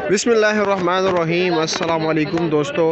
बिस्मिल्लाहिर्रहमानिर्रहीम। अस्सलाम वालेकुम दोस्तों,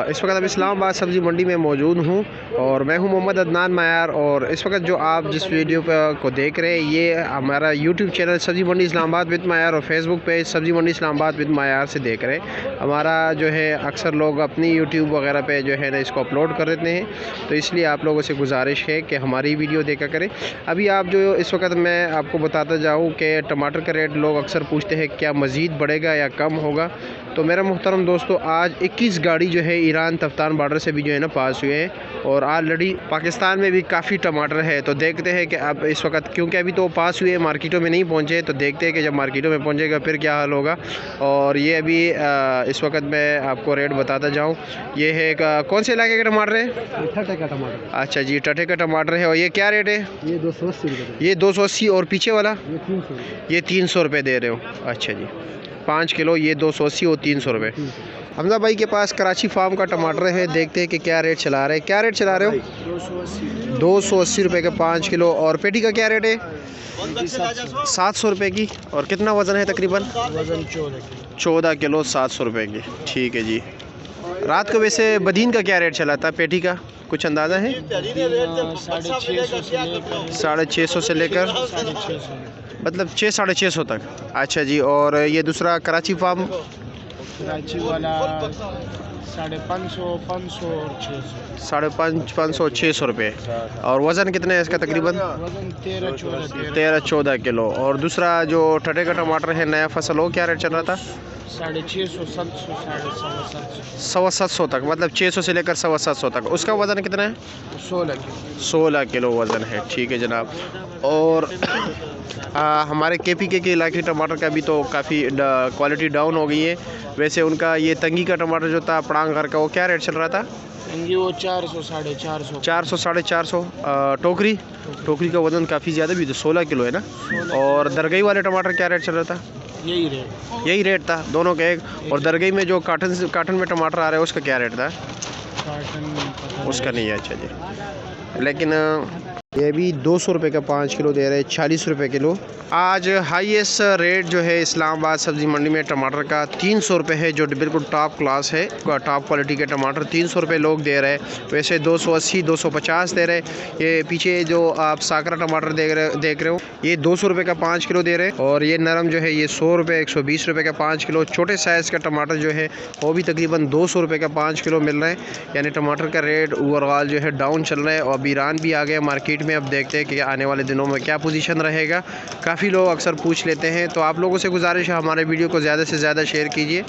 इस वक्त अब इस्लामाबाद सब्ज़ी मंडी में मौजूद हूँ और मैं हूँ मोहम्मद अदनान मायार। और इस वक्त जो आप जिस वीडियो को देख रहे हैं ये हमारा यूट्यूब चैनल सब्ज़ी मंडी इस्लामाबाद विद मायार और फेसबुक पेज सब्ज़ी मंडी इस्लामाबाद विद मायार से देख रहे हैं। हमारा जो है अक्सर लोग अपनी यूट्यूब वगैरह पे जो है ना इसको अपलोड कर देते हैं, तो इसलिए आप लोगों से गुजारिश है कि हमारी वीडियो देखा करें। अभी आप जो इस वक्त मैं आपको बताता जाऊँ कि टमाटर का रेट लोग अक्सर पूछते हैं क्या मज़ीद बढ़ेगा या कम होगा। तो मेरा मुहतरम दोस्तों, आज 21 गाड़ी जो है ईरान तफ्तान बॉर्डर से भी जो है ना पास हुए हैं और ऑलरेडी पाकिस्तान में भी काफ़ी टमाटर है। तो देखते हैं कि अब इस वक्त, क्योंकि अभी तो पास हुए मार्केटों में नहीं पहुंचे, तो देखते हैं कि जब मार्केटों में पहुंचेगा फिर क्या हाल होगा। और ये अभी इस वक्त मैं आपको रेट बताता जाऊँ। ये है कौन से इलाके का टमाटर है? टटे का टमाटर। अच्छा जी, टटे का टमाटर है। और ये क्या रेट है? ये 280 रुपये। ये 280। और पीछे वाला ये 300। ये 300 रुपये दे रहे हो? अच्छा जी, 5 किलो ये 280 और 300 रुपये। हमजा भाई के पास कराची फार्म का टमाटर है, देखते हैं कि क्या रेट चला रहे हैं। क्या रेट चला रहे हो? 280 रुपये के 5 किलो। और पेटी का क्या रेट है? 700 रुपये की। और कितना वज़न है तकरीबन? वजन 14 किलो 700 रुपये की। ठीक है जी। रात को वैसे बदीन का क्या रेट चला था पेटी का, कुछ अंदाज़ा है? 650 से लेकर मतलब 600-650 तक। अच्छा जी। और ये दूसरा कराची फार्म? कराची वाला 550, 500 और 600। 550, 600 रुपये। और वज़न कितना है इसका तकरीबन? वजन 13-14 किलो। और दूसरा जो टटे का टमाटर है नया फसल, हो क्या रेट चल रहा था? 650, 700, 750, 750 तक, मतलब 600 से लेकर 750 तक। उसका वज़न कितना है? 16 किलो वज़न है। ठीक है जनाब। और हमारे KPK के इलाके टमाटर का भी तो काफ़ी क्वालिटी डाउन हो गई है। वैसे उनका ये तंगी का टमाटर जो था पड़ांग घर का, वो क्या रेट चल रहा था? वो 400, 450, 400, 450। टोकरी का वज़न काफ़ी ज़्यादा भी तो 16 किलो है ना। और दरगई वाले टमाटर क्या रेट चल रहा था? यही रेट था दोनों का एक। और दरगई में जो काटन में टमाटर आ रहा है उसका क्या रेट था? उसका नहीं है। अच्छा जी। लेकिन ये भी 200 रुपये का 5 किलो दे रहे हैं, 40 रुपये किलो। आज हाईएस्ट रेट जो है इस्लामाबाद सब्ज़ी मंडी में टमाटर का 300 रुपये है, जो बिल्कुल टॉप क्लास है, टॉप क्वालिटी के टमाटर 300 रुपये लोग दे रहे हैं। वैसे 280, 250 दे रहे हैं। ये पीछे जो आप साकरा टमाटर देख रहे हो, ये 200 रुपये का 5 किलो दे रहे हैं। और ये नरम जो है ये 100 रुपये, 120 रुपये का 5 किलो। छोटे साइज़ का टमाटर जो है वो भी तकरीबन 200 रुपये का 5 किलो मिल रहा है। यानी टमाटर का रेट ओवरऑल जो है डाउन चल रहा है। और ईरान भी आ गया मार्केट में। अब देखते हैं कि आने वाले दिनों में क्या पोजीशन रहेगा। काफ़ी लोग अक्सर पूछ लेते हैं, तो आप लोगों से गुजारिश है हमारे वीडियो को ज़्यादा से ज़्यादा शेयर कीजिए।